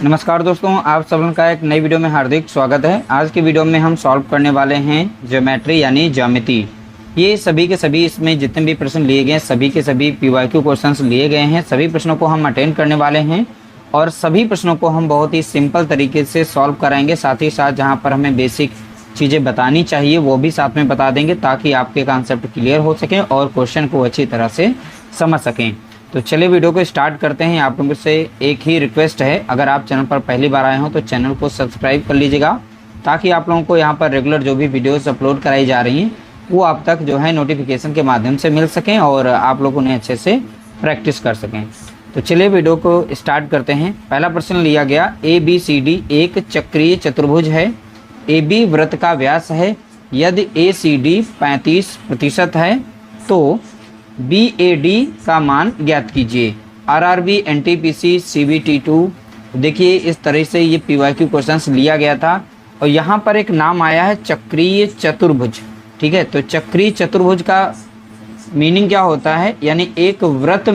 नमस्कार दोस्तों, आप सब का एक नई वीडियो में हार्दिक स्वागत है। आज की वीडियो में हम सॉल्व करने वाले हैं ज्योमेट्री यानी ज्यामिति। ये सभी के सभी इसमें जितने भी प्रश्न लिए गए हैं सभी के सभी पीवाईक्यू क्वेश्चंस लिए गए हैं। सभी प्रश्नों को हम अटेंड करने वाले हैं और सभी प्रश्नों को हम बहुत ही सिंपल तरीके से सॉल्व कराएंगे। साथ ही साथ जहाँ पर हमें बेसिक चीज़ें बतानी चाहिए वो भी साथ में बता देंगे ताकि आपके कॉन्सेप्ट क्लियर हो सकें और क्वेश्चन को अच्छी तरह से समझ सकें। तो चलिए वीडियो को स्टार्ट करते हैं। आप लोगों से एक ही रिक्वेस्ट है, अगर आप चैनल पर पहली बार आए हो तो चैनल को सब्सक्राइब कर लीजिएगा ताकि आप लोगों को यहाँ पर रेगुलर जो भी वीडियोस अपलोड कराई जा रही हैं वो आप तक जो है नोटिफिकेशन के माध्यम से मिल सकें और आप लोग उन्हें अच्छे से प्रैक्टिस कर सकें। तो चलिए वीडियो को स्टार्ट करते हैं। पहला प्रश्न लिया गया ABCD एक चक्रीय चतुर्भुज है। AB वृत्त का व्यास है। यदि ACD 35% है तो BAD का मान ज्ञात कीजिए। RRB NTPC CBT2। देखिए इस तरह से ये PYQ क्वेश्चंस लिया गया था और यहाँ पर एक नाम आया है चक्रीय चतुर्भुज। ठीक है, तो चक्रीय चतुर्भुज का मीनिंग क्या होता है, यानी एक वृत्त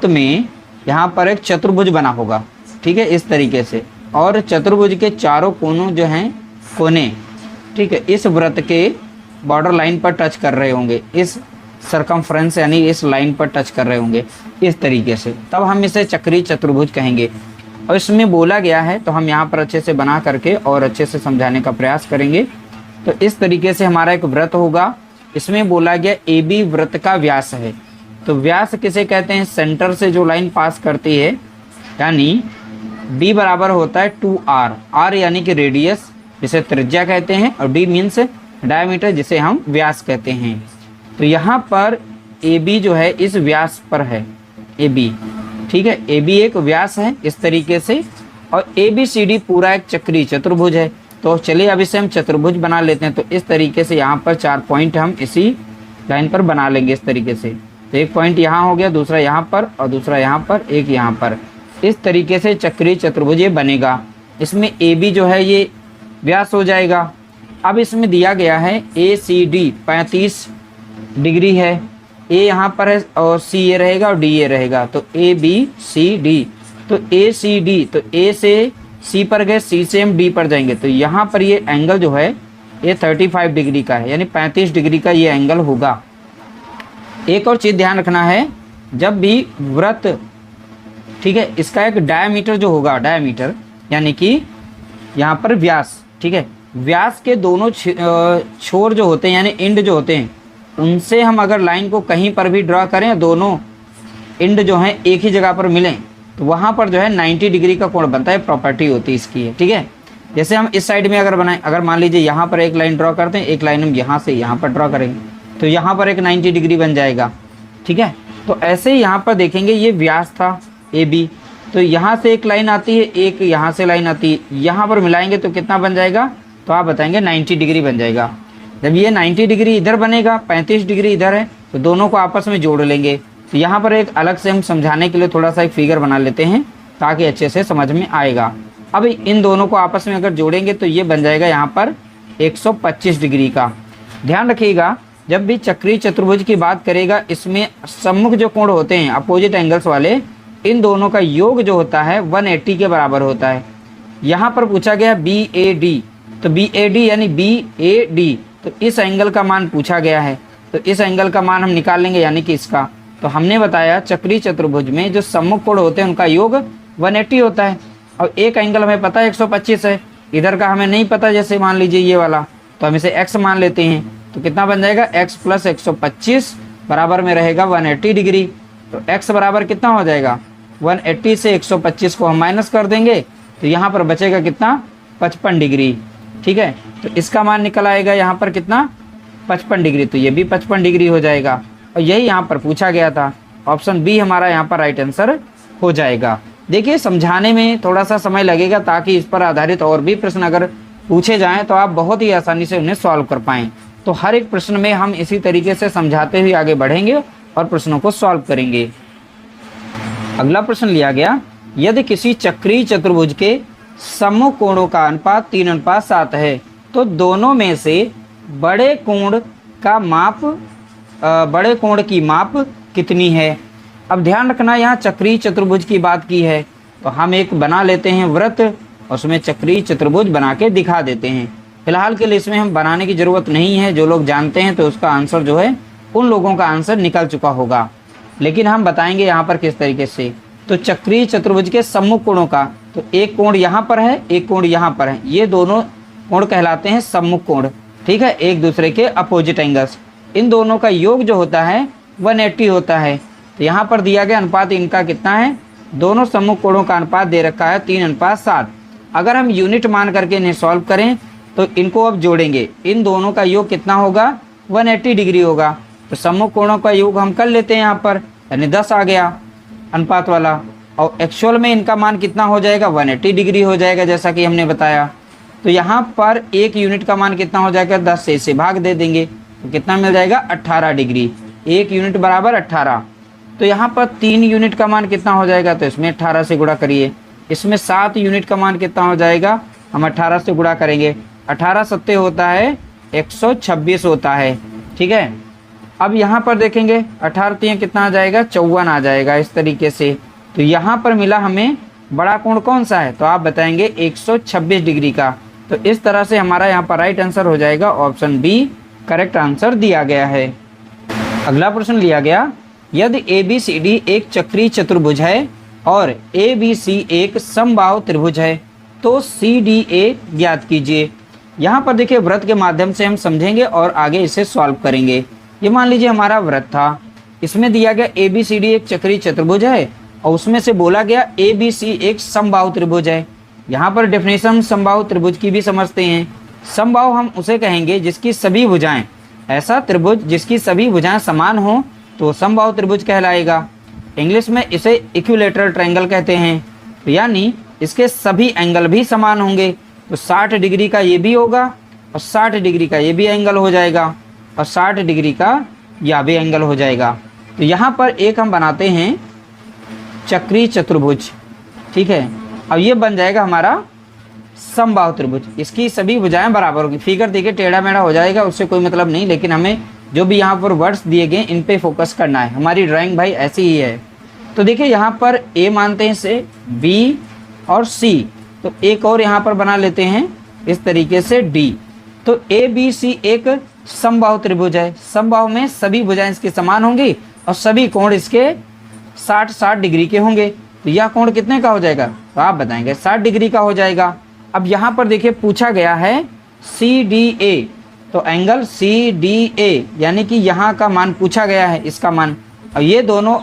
में यहाँ पर एक चतुर्भुज बना होगा। ठीक है, इस तरीके से, और चतुर्भुज के चारों कोनों जो हैं कोने, ठीक है, इस वृत्त के बॉर्डर लाइन पर टच कर रहे होंगे, इस सरकमफ्रेंस यानी इस लाइन पर टच कर रहे होंगे इस तरीके से, तब हम इसे चक्रीय चतुर्भुज कहेंगे। और इसमें बोला गया है तो हम यहाँ पर अच्छे से बना करके और अच्छे से समझाने का प्रयास करेंगे। तो इस तरीके से हमारा एक वृत्त होगा। इसमें बोला गया AB वृत्त का व्यास है। तो व्यास किसे कहते हैं, सेंटर से जो लाइन पास करती है, यानी B बराबर होता है 2R। R यानी कि रेडियस जिसे त्रिज्या कहते हैं और D मीन्स डायमीटर जिसे हम व्यास कहते हैं। तो यहाँ पर AB जो है इस व्यास पर है, AB। ठीक है, AB एक व्यास है इस तरीके से, और ABCD पूरा एक चक्रीय चतुर्भुज है। तो चलिए अब इसे हम चतुर्भुज बना लेते हैं। तो इस तरीके से यहाँ पर 4 पॉइंट हम इसी लाइन पर बना लेंगे इस तरीके से। तो एक पॉइंट यहाँ हो गया, दूसरा यहाँ पर और दूसरा यहाँ पर, एक यहाँ पर। इस तरीके से चक्रीय चतुर्भुज ये बनेगा। इसमें AB जो है ये व्यास हो जाएगा। अब इसमें दिया गया है ACD 35 डिग्री है, A यहाँ पर है और C ये रहेगा और D ये रहेगा। तो ABCD, तो ACD, तो A से C पर गए, C से हम D पर जाएंगे। तो यहाँ पर ये एंगल जो है ये 35 डिग्री का है, यानी 35 डिग्री का ये एंगल होगा। एक और चीज़ ध्यान रखना है, जब भी वृत्त, ठीक है, इसका एक डायमीटर जो होगा, डायमीटर यानी कि यहाँ पर व्यास, ठीक है, व्यास के दोनों छोर जो होते हैं यानी एंड जो होते हैं, उनसे हम अगर लाइन को कहीं पर भी ड्रा करें, दोनों एंड जो हैं एक ही जगह पर मिलें, तो वहाँ पर जो है 90 डिग्री का कोण बनता है। प्रॉपर्टी होती है इसकी है। ठीक है, जैसे हम इस साइड में अगर बनाएं, अगर मान लीजिए यहाँ पर एक लाइन ड्रा करते हैं, एक लाइन हम यहाँ से यहाँ पर ड्रा करेंगे, तो यहाँ पर एक 90 डिग्री बन जाएगा। ठीक है, तो ऐसे ही यहाँ पर देखेंगे ये व्यास था AB, तो यहाँ से एक लाइन आती है, एक यहाँ से लाइन आती है, यहाँ पर मिलाएंगे तो कितना बन जाएगा, तो आप बताएंगे 90 डिग्री बन जाएगा। जब ये 90 डिग्री इधर बनेगा, 35 डिग्री इधर है, तो दोनों को आपस में जोड़ लेंगे। तो यहाँ पर एक अलग से हम समझाने के लिए थोड़ा सा एक फिगर बना लेते हैं ताकि अच्छे से समझ में आएगा। अब इन दोनों को आपस में अगर जोड़ेंगे तो ये बन जाएगा यहाँ पर 125 डिग्री का। ध्यान रखिएगा, जब भी चक्रीय चतुर्भुज की बात करेगा, इसमें सम्मुख जो कोण होते हैं अपोजिट एंगल्स वाले, इन दोनों का योग जो होता है 180 के बराबर होता है। यहाँ पर पूछा गया BAD, तो BAD यानी BAD, तो इस एंगल का मान पूछा गया है, तो इस एंगल का मान हम निकाल लेंगे, यानी कि इसका। तो हमने बताया चक्रीय चतुर्भुज में जो सम्मुख कोण होते हैं उनका योग 180 होता है, और एक एंगल हमें पता है 125 है, इधर का हमें नहीं पता, जैसे मान लीजिए ये वाला, तो हम इसे x मान लेते हैं। तो कितना बन जाएगा, x + 125 बराबर में रहेगा 180 डिग्री। तो x बराबर कितना हो जाएगा, 180 से 125 को हम माइनस कर देंगे, तो यहाँ पर बचेगा कितना, 55 डिग्री। ठीक है, तो इसका मान निकल आएगा यहाँ पर कितना, 55 डिग्री। तो ये भी 55 डिग्री हो जाएगा, और यही यहाँ पर पूछा गया था। ऑप्शन बी हमारा यहाँ पर राइट आंसर हो जाएगा। देखिए समझाने में थोड़ा सा समय लगेगा ताकि इस पर आधारित और भी प्रश्न अगर पूछे जाएं तो आप बहुत ही आसानी से उन्हें सॉल्व कर पाएँ। तो हर एक प्रश्न में हम इसी तरीके से समझाते हुए आगे बढ़ेंगे और प्रश्नों को सॉल्व करेंगे। अगला प्रश्न लिया गया, यदि किसी चक्रीय चतुर्भुज के सम्मुख कोणों का अनुपात 3:7 है तो दोनों में से बड़े कोण की माप कितनी है। अब ध्यान रखना, यहाँ चक्रीय चतुर्भुज की बात की है, तो हम एक बना लेते हैं वृत्त, उसमें चक्रीय चतुर्भुज बना के दिखा देते हैं। फिलहाल के लिए इसमें हम बनाने की ज़रूरत नहीं है, जो लोग जानते हैं तो उसका आंसर जो है उन लोगों का आंसर निकल चुका होगा। लेकिन हम बताएंगे यहाँ पर किस तरीके से। तो चक्रीय चतुर्भुज के सम्मुख कोणों का, तो एक कोण यहाँ पर है, एक कोण यहाँ पर है, ये दोनों कोण कहलाते हैं सम्मुख कोण। ठीक है, एक दूसरे के अपोजिट एंगल्स। इन दोनों का योग जो होता है 180 होता है। तो यहाँ पर दिया गया अनुपात इनका कितना है, दोनों सम्मुख कोणों का अनुपात दे रखा है 3:7। अगर हम यूनिट मान करके इन्हें सॉल्व करें तो इनको अब जोड़ेंगे, इन दोनों का योग कितना होगा, 180 डिग्री होगा। तो सम्मुख कोणों का योग हम कर लेते हैं यहाँ पर, यानी 10 आ गया अनुपात वाला। और एक्चुअल में इनका मान कितना हो जाएगा, 180 डिग्री हो जाएगा, जैसा कि हमने बताया। तो यहाँ पर एक यूनिट का मान कितना हो जाएगा, 10 से इसे भाग दे देंगे तो कितना मिल जाएगा, 18 डिग्री। एक यूनिट बराबर 18। तो यहाँ पर 3 यूनिट का मान कितना हो जाएगा, तो इसमें 18 से गुणा करिए। इसमें 7 यूनिट का मान कितना हो जाएगा, हम 18 से गुणा करेंगे। 18 सत्ते होता है 126 होता है। ठीक है, अब यहाँ पर देखेंगे 18 3 कितना आ जाएगा, 54 आ जाएगा इस तरीके से। तो यहाँ पर मिला हमें बड़ा कोण कौन सा है, तो आप बताएंगे 126 डिग्री का। तो इस तरह से हमारा यहाँ पर राइट आंसर हो जाएगा ऑप्शन बी, करेक्ट आंसर दिया गया है। अगला प्रश्न लिया गया, यदि ABCD एक चक्रीय चतुर्भुज है और ABC एक समबाहु त्रिभुज है तो CDA ज्ञात कीजिए। यहाँ पर देखिए वृत्त के माध्यम से हम समझेंगे और आगे इसे सॉल्व करेंगे। ये मान लीजिए हमारा वृत्त था, इसमें दिया गया ABCD एक चक्रीय चतुर्भुज है और उसमें से बोला गया ABC एक समबाहु त्रिभुज है। यहाँ पर डेफिनेशन समबाहु त्रिभुज की भी समझते हैं। समबाहु हम उसे कहेंगे जिसकी सभी भुजाएं, ऐसा त्रिभुज जिसकी सभी भुजाएं समान हो तो समबाहु त्रिभुज कहलाएगा। इंग्लिश में इसे इक्विलेटरल ट्रायंगल कहते हैं। तो यानी इसके सभी एंगल भी समान होंगे, तो 60 डिग्री का ये भी होगा और 60 डिग्री का ये भी एंगल हो जाएगा और 60 डिग्री का यह भी एंगल हो जाएगा। तो यहाँ पर एक हम बनाते हैं चक्रीय चतुर्भुज। ठीक है, अब ये बन जाएगा हमारा समबाहु त्रिभुज, इसकी सभी भुजाएं बराबर होगी। फिगर देखिए टेढ़ा मेढ़ा हो जाएगा, उससे कोई मतलब नहीं, लेकिन हमें जो भी यहाँ पर वर्ड्स दिए गए इन पे फोकस करना है। हमारी ड्राइंग भाई ऐसी ही है। तो देखिए यहाँ पर A मानते हैं इसे, B और C, तो एक और यहाँ पर बना लेते हैं इस तरीके से D। तो ABC एक समबाहु त्रिभुज है। समबाहु में सभी भुजाएं इसके समान होंगी और सभी कोण इसके 60-60 डिग्री के होंगे। तो यह कोण कितने का हो जाएगा, तो आप बताएंगे 60 डिग्री का हो जाएगा। अब यहाँ पर देखिए पूछा गया है CDA, तो एंगल CDA यानी कि यहाँ का मान पूछा गया है, इसका मान। और ये दोनों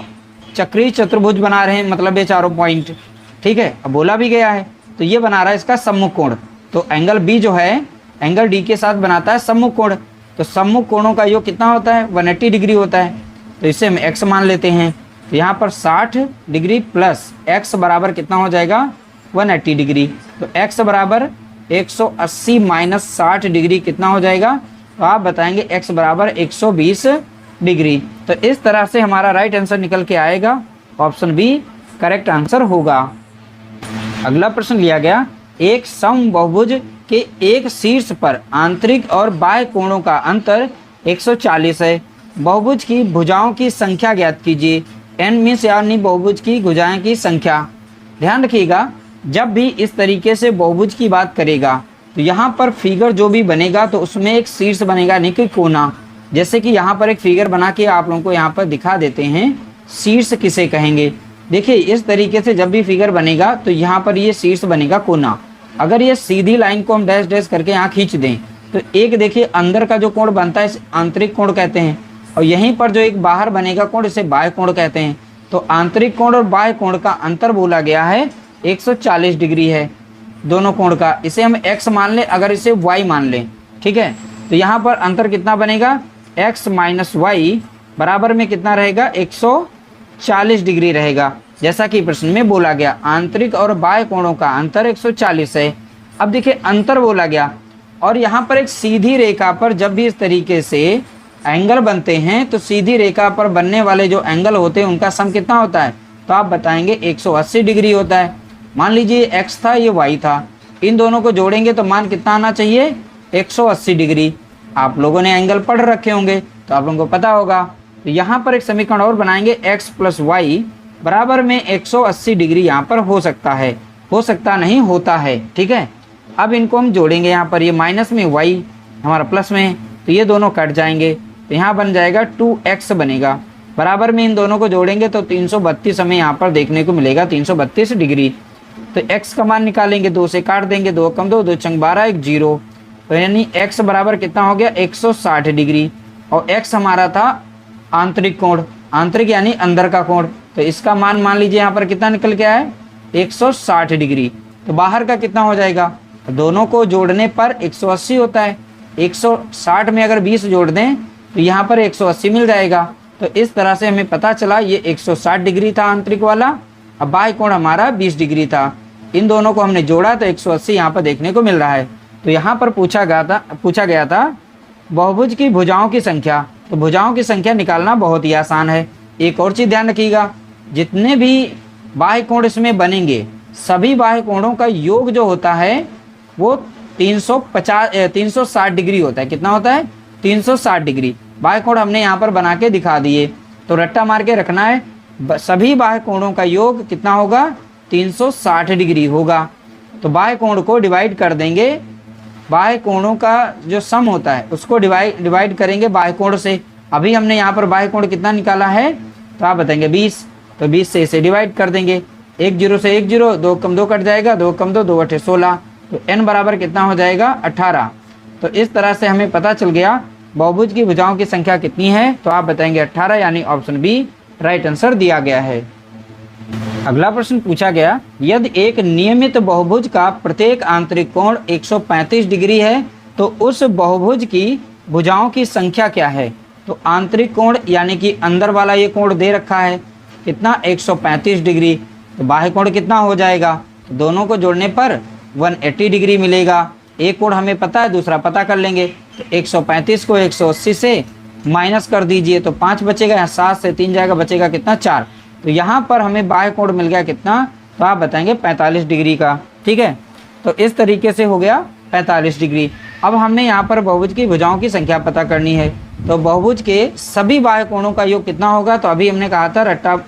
चक्रीय चतुर्भुज बना रहे हैं, मतलब ये चारों पॉइंट। ठीक है, अब बोला भी गया है, तो ये बना रहा है इसका सम्मुख कोण। तो एंगल B जो है एंगल D के साथ बनाता है सम्मुख कोण। तो सम्मुख कोणों का योग कितना होता है, 180 डिग्री होता है। तो इसे हम x मान लेते हैं। तो यहाँ पर 60 डिग्री प्लस x बराबर कितना हो जाएगा, 180 डिग्री। तो x बराबर 180 माइनस 60 डिग्री कितना हो जाएगा, तो आप बताएंगे x बराबर 120 डिग्री। तो इस तरह से हमारा राइट आंसर निकल के आएगा, ऑप्शन बी करेक्ट आंसर होगा। अगला प्रश्न लिया गया, एक समबाहुभुज के एक शीर्ष पर आंतरिक और बाह्य कोणों का अंतर 140 है। बहुभुज की भुजाओं की संख्या ज्ञात कीजिए। n मीन्स यानी बहुभुज की भुजाएं की संख्या। ध्यान रखिएगा, जब भी इस तरीके से बहुभुज की बात करेगा तो यहाँ पर फिगर जो भी बनेगा तो उसमें एक शीर्ष बनेगा, नहीं कि कोना। जैसे कि यहाँ पर एक फिगर बना के आप लोगों को यहाँ पर दिखा देते हैं, शीर्ष किसे कहेंगे। देखिए इस तरीके से जब भी फिगर बनेगा तो यहाँ पर ये शीर्ष बनेगा कोना। अगर ये सीधी लाइन को हम डैश डैश करके यहाँ खींच दें तो एक देखिए अंदर का जो कोण बनता है इसे आंतरिक कोण कहते हैं, और यहीं पर जो एक बाहर बनेगा कोण इसे बाह्य कोण कहते हैं। तो आंतरिक कोण और बाह्य कोण का अंतर बोला गया है 140 डिग्री है दोनों कोण का। इसे हम x मान लें, अगर इसे y मान लें, ठीक है। तो यहाँ पर अंतर कितना बनेगा, x माइनस वाई बराबर में कितना रहेगा, 140 डिग्री रहेगा। जैसा कि प्रश्न में बोला गया आंतरिक और बाह्य कोणों का अंतर 140 है। अब देखिए अंतर बोला गया, और यहाँ पर एक सीधी रेखा पर जब भी इस तरीके से एंगल बनते हैं तो सीधी रेखा पर बनने वाले जो एंगल होते हैं उनका सम कितना होता है, तो आप बताएंगे 180 डिग्री होता है। मान लीजिए x था, ये y था, इन दोनों को जोड़ेंगे तो मान कितना आना चाहिए, 180 डिग्री। आप लोगों ने एंगल पढ़ रखे होंगे तो आप लोगों को पता होगा। तो यहाँ पर एक समीकरण और बनाएंगे, x प्लस वाई बराबर में 180 डिग्री यहाँ पर हो सकता है, हो सकता नहीं होता है। ठीक है, अब इनको हम जोड़ेंगे, यहाँ पर ये माइनस में y हमारा प्लस में है, तो ये दोनों कट जाएंगे, तो यहाँ बन जाएगा 2x बनेगा। बराबर में इन दोनों को जोड़ेंगे तो 332 हमें यहाँ पर देखने को मिलेगा, 332 डिग्री। तो x का मान निकालेंगे, 2 से काट देंगे, 2 कम 2, 2 चंग 12, 1 0, तो यानी x बराबर कितना हो गया 160 डिग्री। और x हमारा था आंतरिक कोण, आंतरिक यानी अंदर का कोण, तो इसका मान लीजिए यहाँ पर कितना निकल के आया है 160 डिग्री। तो बाहर का कितना हो जाएगा, दोनों को जोड़ने पर 180 होता है, 160 में अगर 20 जोड़ दें तो यहाँ पर 180 मिल जाएगा। तो इस तरह से हमें पता चला ये 160 डिग्री था आंतरिक वाला, अब बाह्य कोण हमारा 20 डिग्री था। इन दोनों को हमने जोड़ा तो 180 यहाँ पर देखने को मिल रहा है। तो यहाँ पर पूछा गया था बहुभुज की भुजाओं की संख्या। तो भुजाओं की संख्या निकालना बहुत ही आसान है। एक और चीज़ ध्यान रखिएगा, जितने भी बाह्य कोण इसमें बनेंगे सभी बाह्य कोणों का योग जो होता है वो 360 डिग्री होता है। कितना होता है 360 डिग्री। बाह्य कोण हमने यहाँ पर बना के दिखा दिए, तो रट्टा मार के रखना है, सभी बाह्य कोणों का योग कितना होगा 360 डिग्री होगा। तो बाह्य कोण को डिवाइड कर देंगे, बाह्य कोणों का जो सम होता है उसको डिवाइड करेंगे बाह्य कोण से। अभी हमने यहाँ पर बाह्य कोण कितना निकाला है तो आप बताएंगे 20, तो 20 से इसे डिवाइड कर देंगे, 1 0 से 1 0, 2 कम 2 कट जाएगा, 2 कम 2, 2 8 16, तो n बराबर कितना हो जाएगा 18। तो इस तरह से हमें पता चल गया बहुभुज की भुजाओं की संख्या कितनी है, तो आप बताएंगे 18, यानी ऑप्शन बी राइट आंसर दिया गया है। अगला प्रश्न पूछा गया, यदि एक नियमित बहुभुज का प्रत्येक आंतरिक कोण 135 डिग्री है तो उस बहुभुज की भुजाओं की संख्या क्या है। तो आंतरिक कोण यानी कि अंदर वाला ये कोण दे रखा है कितना 135 डिग्री, तो बाह्य कोण कितना हो जाएगा, तो दोनों को जोड़ने पर 180 डिग्री मिलेगा। एक कोण हमें पता है, दूसरा पता कर लेंगे। तो 135 को 180 से माइनस कर दीजिए तो 5 बचेगा, यहाँ 7 से 3 जाएगा, बचेगा कितना 4। तो यहाँ पर हमें बाह्य कोण मिल गया कितना, तो आप बताएंगे 45 डिग्री का। ठीक है, तो इस तरीके से हो गया 45 डिग्री। अब हमने यहाँ पर बहुभुज की भुजाओं की संख्या पता करनी है, तो बहुभुज के सभी बाह्य कोणों का योग कितना होगा, तो अभी हमने कहा था रट्टा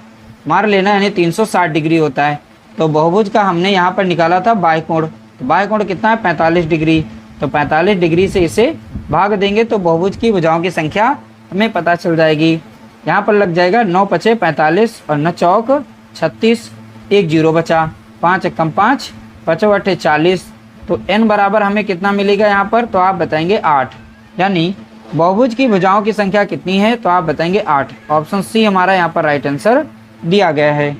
मार लेना, यानी 360 डिग्री होता है। तो बहुभुज का हमने यहाँ पर निकाला था बाह्य कोण, तो बाह्य कोण कितना है 45 डिग्री, तो 45 डिग्री से इसे भाग देंगे तो बहुभुज की भुजाओं की संख्या हमें पता चल जाएगी। यहाँ पर लग जाएगा 9 पचे 45 और 9 चौक 36, 1 0 बचा, 5 कम 5, 5 8 40, तो n बराबर हमें कितना मिलेगा यहाँ पर, तो आप बताएंगे 8, यानी बहुभुज की भुजाओं की संख्या कितनी है, तो आप बताएंगे 8। ऑप्शन सी हमारा यहाँ पर राइट आंसर दिया गया है।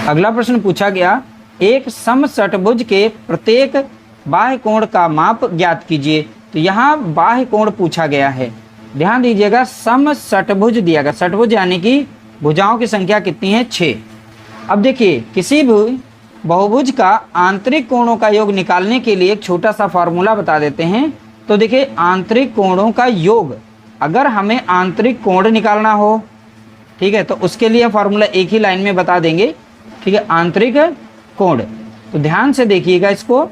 अगला प्रश्न पूछा गया, एक समषटभुज के प्रत्येक बाह्य कोण का माप ज्ञात कीजिए। तो यहाँ बाह्य कोण पूछा गया है, ध्यान दीजिएगा, समषटभुज दिया गया, षटभुज यानी कि भुजाओं की संख्या कितनी है 6। अब देखिए किसी भी बहुभुज का आंतरिक कोणों का योग निकालने के लिए एक छोटा सा फार्मूला बता देते हैं। तो देखिए आंतरिक कोणों का योग, अगर हमें आंतरिक कोण निकालना हो, ठीक है, तो उसके लिए फार्मूला एक ही लाइन में बता देंगे। ठीक है, आंतरिक कोण, तो ध्यान से देखिएगा इसको।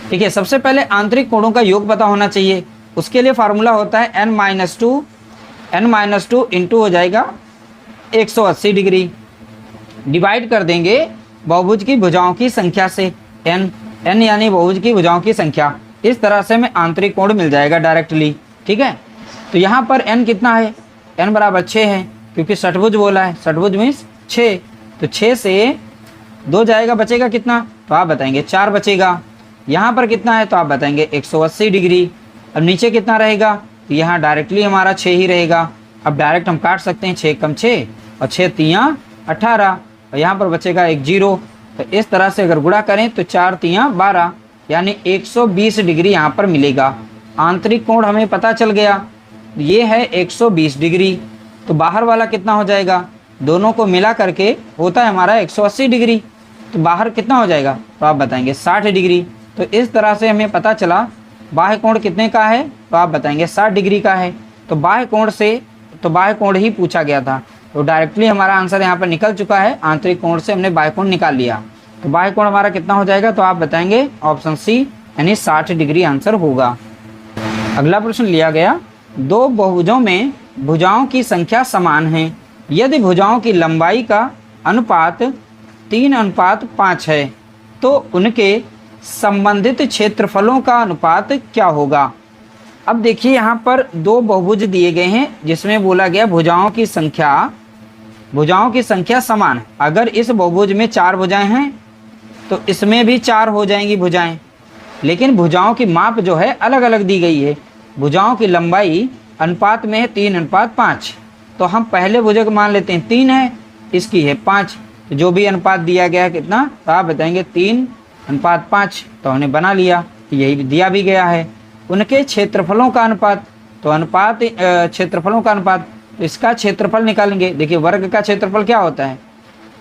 ठीक है, सबसे पहले आंतरिक कोणों का योग पता होना चाहिए, उसके लिए फार्मूला होता है n-2 इंटू हो जाएगा 180 डिग्री, डिवाइड कर देंगे बहुभुज की भुजाओं की संख्या से, n यानी बहुभुज की भुजाओं की संख्या। इस तरह से हमें आंतरिक कोण मिल जाएगा डायरेक्टली। ठीक है, तो यहाँ पर n कितना है, n बराबर 6 है, क्योंकि षटभुज बोला है, षटभुज मीन्स 6, तो 6 से 2 जाएगा, बचेगा कितना, तो आप बताएंगे 4 बचेगा। यहाँ पर कितना है, तो आप बताएंगे 180 डिग्री। अब नीचे कितना रहेगा, तो यहाँ डायरेक्टली हमारा 6 ही रहेगा। अब डायरेक्ट हम काट सकते हैं, 6 कम 6 और 6 3 18, और यहाँ पर बचेगा 1 0। तो इस तरह से अगर गुणा करें तो 4 3 12, यानी 120 डिग्री यहाँ पर मिलेगा। आंतरिक कोण हमें पता चल गया, ये है 120 डिग्री। तो बाहर वाला कितना हो जाएगा, दोनों को मिला करके होता है हमारा 180 डिग्री, तो बाहर कितना हो जाएगा, तो आप बताएंगे 60 डिग्री। तो इस तरह से हमें पता चला बाह्य कोण कितने का है, तो आप बताएंगे 60 डिग्री का है। तो बाह्य कोण से, तो बाह्य कोण ही पूछा गया था, तो डायरेक्टली हमारा आंसर यहाँ पर निकल चुका है। आंतरिक कोण से हमने बाह्य कोण निकाल लिया, तो बाह्य कोण हमारा कितना हो जाएगा, तो आप बताएंगे ऑप्शन सी यानी 60 डिग्री आंसर होगा। अगला प्रश्न लिया गया, दो बहुभुजों में भुजाओं की संख्या समान है, यदि भुजाओं की लंबाई का अनुपात 3:5 है तो उनके संबंधित क्षेत्रफलों का अनुपात क्या होगा। अब देखिए यहाँ पर दो बहुभुज दिए गए हैं जिसमें बोला गया भुजाओं की संख्या समान है। अगर इस बहुभुज में 4 भुजाएं हैं तो इसमें भी 4 हो जाएंगी भुजाएं, लेकिन भुजाओं की माप जो है अलग अलग दी गई है। भुजाओं की लंबाई अनुपात में है 3:5, तो हम पहले भुजा को मान लेते हैं 3 है, इसकी है 5, तो जो भी अनुपात दिया गया है कितना, तो आप बताएंगे 3:5, तो हमने बना लिया, यही दिया भी गया है। उनके क्षेत्रफलों का अनुपात, तो क्षेत्रफलों का अनुपात, तो इसका क्षेत्रफल निकालेंगे। देखिए वर्ग का क्षेत्रफल क्या होता है,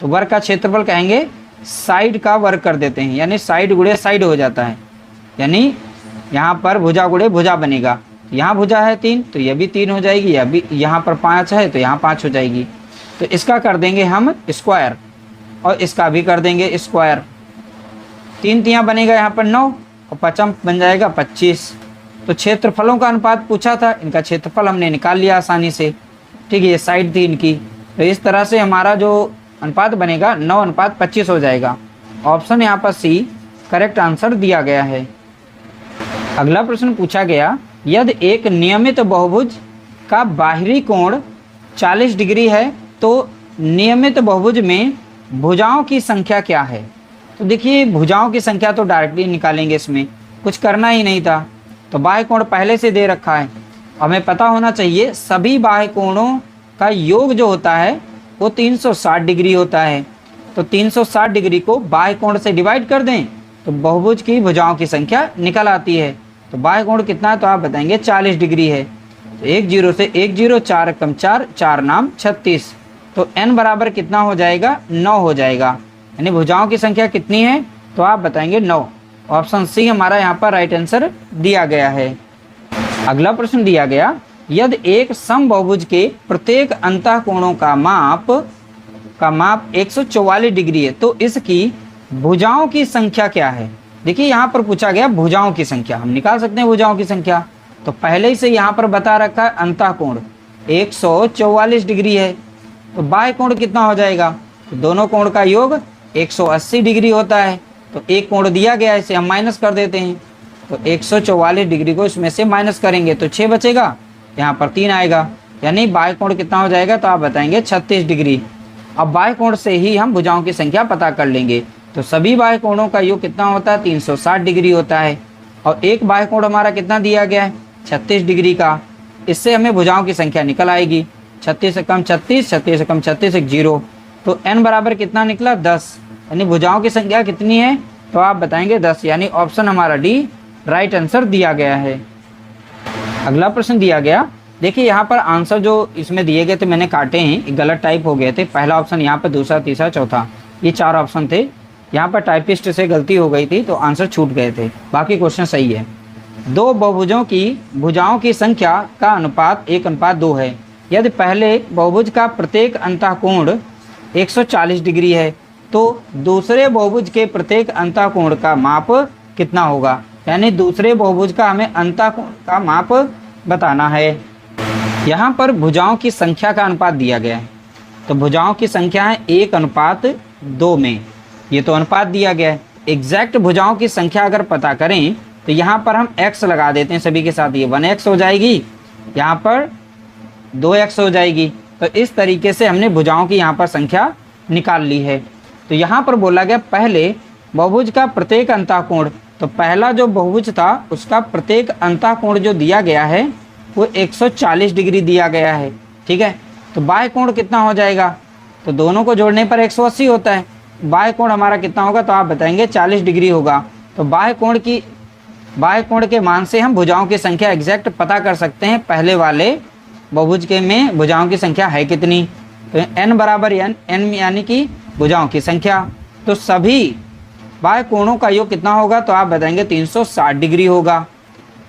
तो वर्ग का क्षेत्रफल कहेंगे साइड का वर्ग कर देते हैं, यानी साइड गुणे साइड हो जाता है, यानी यहाँ पर भुजा गुणे भुजा बनेगा। यहाँ भुजा है 3 तो यह भी 3 हो जाएगी, यह भी, यहाँ पर 5 है तो यहाँ 5 हो जाएगी। तो इसका कर देंगे हम स्क्वायर और इसका भी कर देंगे स्क्वायर। 3 तियाँ बनेगा यहाँ पर 9 और 5 बन जाएगा 25। तो क्षेत्रफलों का अनुपात पूछा था, इनका क्षेत्रफल हमने निकाल लिया आसानी से। ठीक है, ये साइड थी इनकी, तो इस तरह से हमारा जो अनुपात बनेगा 9:25 हो जाएगा। ऑप्शन यहाँ पर सी करेक्ट आंसर दिया गया है। अगला प्रश्न पूछा गया, यदि एक नियमित बहुभुज का बाहरी कोण 40 डिग्री है तो नियमित बहुभुज में भुजाओं की संख्या क्या है। तो देखिए भुजाओं की संख्या तो डायरेक्टली निकालेंगे, इसमें कुछ करना ही नहीं था। तो बाह्य कोण पहले से दे रखा है, हमें पता होना चाहिए सभी बाह्य कोणों का योग जो होता है वो 360 डिग्री होता है। तो 360 डिग्री को बाह्य कोण से डिवाइड कर दें तो बहुभुज की भुजाओं की संख्या निकल आती है। तो बाह्य कोण कितना है, तो आप बताएंगे 40 डिग्री है। तो 1 0 से 1 0, 4 कम 4, 4 नाम 36। तो n बराबर कितना हो जाएगा, 9 हो जाएगा। यानी भुजाओं की संख्या कितनी है, तो आप बताएंगे 9। ऑप्शन सी हमारा यहाँ पर राइट आंसर दिया गया है। अगला प्रश्न दिया गया, यदि एक समबाहुभुज के प्रत्येक अंतःकोणों का माप 144 डिग्री है तो इसकी भुजाओं की संख्या क्या है। देखिए यहाँ पर पूछा गया भुजाओं की संख्या, हम निकाल सकते हैं भुजाओं की संख्या। तो पहले ही से यहाँ पर बता रखा है अंतःकोण 144 डिग्री है, तो बाह्य कोण कितना हो जाएगा, तो दोनों कोण का योग 180 डिग्री होता है। तो एक कोण दिया गया है, इसे हम माइनस कर देते हैं। तो 144 डिग्री को इसमें से माइनस करेंगे तो 6 बचेगा, यहाँ पर 3 आएगा, यानी बाह्य कोण कितना हो जाएगा, तो आप बताएंगे 36 डिग्री। अब बाह्य कोण से ही हम भुजाओं की संख्या पता कर लेंगे। तो सभी बाह्य कोणों का योग कितना होता है, 360 डिग्री होता है। और एक बाह्य कोण हमारा कितना दिया गया है, 36 डिग्री का। इससे हमें भुजाओं की संख्या निकल आएगी। 36 से कम 36, 36 से कम 36, 1 0। तो n बराबर कितना निकला, 10। यानी भुजाओं की संख्या कितनी है, तो आप बताएंगे 10। यानी ऑप्शन हमारा डी राइट आंसर दिया गया है। अगला प्रश्न दिया गया, देखिए यहाँ पर आंसर जो इसमें दिए गए थे मैंने काटे हैं, गलत टाइप हो गए थे। पहला ऑप्शन यहाँ पर, दूसरा, तीसरा, चौथा, ये 4 ऑप्शन थे। यहाँ पर टाइपिस्ट से गलती हो गई थी तो आंसर छूट गए थे, बाकी क्वेश्चन सही है। दो बहुभुजों की भुजाओं की संख्या का अनुपात 1:2 है। यदि पहले बहुभुज का प्रत्येक अंतःकोण 140 डिग्री है तो दूसरे बहुभुज के प्रत्येक अंतःकोण का माप कितना होगा। यानी दूसरे बहुभुज का हमें अंतःकोण का माप बताना है। यहाँ पर भुजाओं की संख्या का अनुपात दिया गया है, तो भुजाओं की संख्या है 1:2 में, ये तो अनुपात दिया गया है। एग्जैक्ट भुजाओं की संख्या अगर पता करें तो यहाँ पर हम x लगा देते हैं सभी के साथ, ये 1x हो जाएगी, यहाँ पर 2x हो जाएगी। तो इस तरीके से हमने भुजाओं की यहाँ पर संख्या निकाल ली है। तो यहाँ पर बोला गया पहले बहुभुज का प्रत्येक अंतःकोण, तो पहला जो बहुभुज था उसका प्रत्येक अंतःकोण जो दिया गया है वो 140 डिग्री दिया गया है। ठीक है, तो बाह्य कोण कितना हो जाएगा, तो दोनों को जोड़ने पर 180 होता है। बाह्य कोण हमारा कितना होगा, तो आप बताएंगे 40 डिग्री होगा। तो बाह्य कोण के मान से हम भुजाओं की संख्या एग्जैक्ट पता कर सकते हैं। पहले वाले बहुभुज के में भुजाओं की संख्या है कितनी, तो n बराबर n यानी कि भुजाओं की संख्या। तो सभी बाह्य कोणों का योग कितना होगा, तो आप बताएंगे 360 डिग्री होगा।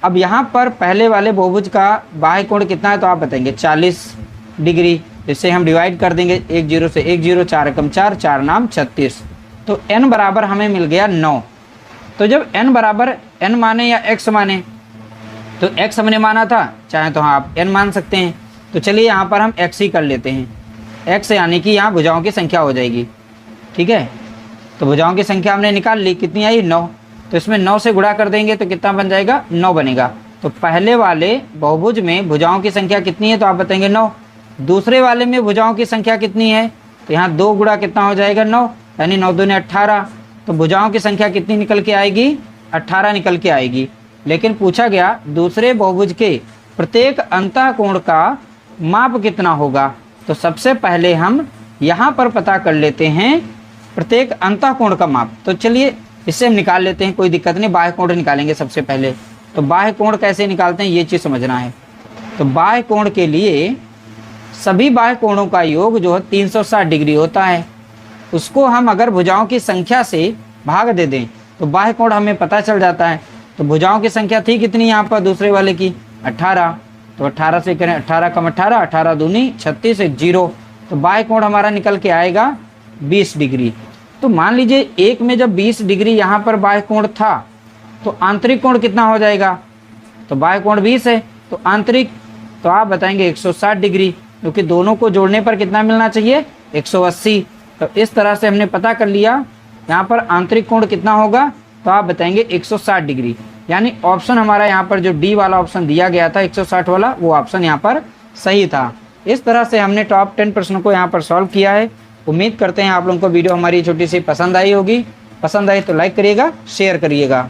अब यहाँ पर पहले वाले बहुभुज का बाह्य कोण कितना है, तो आप बताएंगे 40 डिग्री। इससे हम डिवाइड कर देंगे, 1 0 से 1 0, 4 कम 4, 4 नाम 36। तो n बराबर हमें मिल गया 9। तो जब n बराबर n माने या x माने, तो x हमने माना था, चाहे तो हाँ आप n मान सकते हैं। तो चलिए यहाँ पर हम x ही कर लेते हैं। x यानी कि यहाँ भुजाओं की संख्या हो जाएगी। ठीक है, तो भुजाओं की संख्या हमने निकाल ली, कितनी आई 9। तो इसमें 9 से गुणा कर देंगे तो कितना बन जाएगा 9 बनेगा। तो पहले वाले बहुभुज में भुजाओं की संख्या कितनी है तो आप बताएंगे 9। दूसरे वाले में भुजाओं की संख्या कितनी है तो यहाँ 2 गुणा कितना हो जाएगा 9, यानी 9 दूनी 18। तो भुजाओं की संख्या कितनी निकल के आएगी 18 निकल के आएगी। लेकिन पूछा गया दूसरे बहुभुज के प्रत्येक अंतःकोण का माप कितना होगा। तो सबसे पहले हम यहाँ पर पता कर लेते हैं प्रत्येक अंतःकोण का माप। तो चलिए इससे हम निकाल लेते हैं, कोई दिक्कत नहीं। बाह्य कोण निकालेंगे सबसे पहले। तो बाह्य कोण कैसे निकालते हैं ये चीज़ समझना है। तो बाह्य कोण के लिए सभी बाह्य कोणों का योग जो है 360 डिग्री होता है। उसको हम अगर भुजाओं की संख्या से भाग दे दें तो बाह्य कोण हमें पता चल जाता है। तो भुजाओं की संख्या थी कितनी यहाँ पर दूसरे वाले की 18। तो 18 से करें 18 कम 18, 18 दूनी 36, 0। तो बाह्य कोण हमारा निकल के आएगा 20 डिग्री। तो मान लीजिए एक में जब 20 डिग्री यहाँ पर बाह्य कोण था तो आंतरिक कोण कितना हो जाएगा। तो बाह्य कोण 20 है तो आंतरिक तो आप बताएंगे 160 डिग्री, क्योंकि दोनों को जोड़ने पर कितना मिलना चाहिए 180। तो इस तरह से हमने पता कर लिया यहाँ पर आंतरिक कोण कितना होगा। तो आप बताएंगे 160 डिग्री। यानी ऑप्शन हमारा यहाँ पर जो डी वाला ऑप्शन दिया गया था 160 वाला, वो ऑप्शन यहाँ पर सही था। इस तरह से हमने टॉप 10 प्रश्नों को यहाँ पर सॉल्व किया है। उम्मीद करते हैं आप लोगों को वीडियो हमारी छोटी सी पसंद आई होगी। पसंद आई तो लाइक करिएगा, शेयर करिएगा।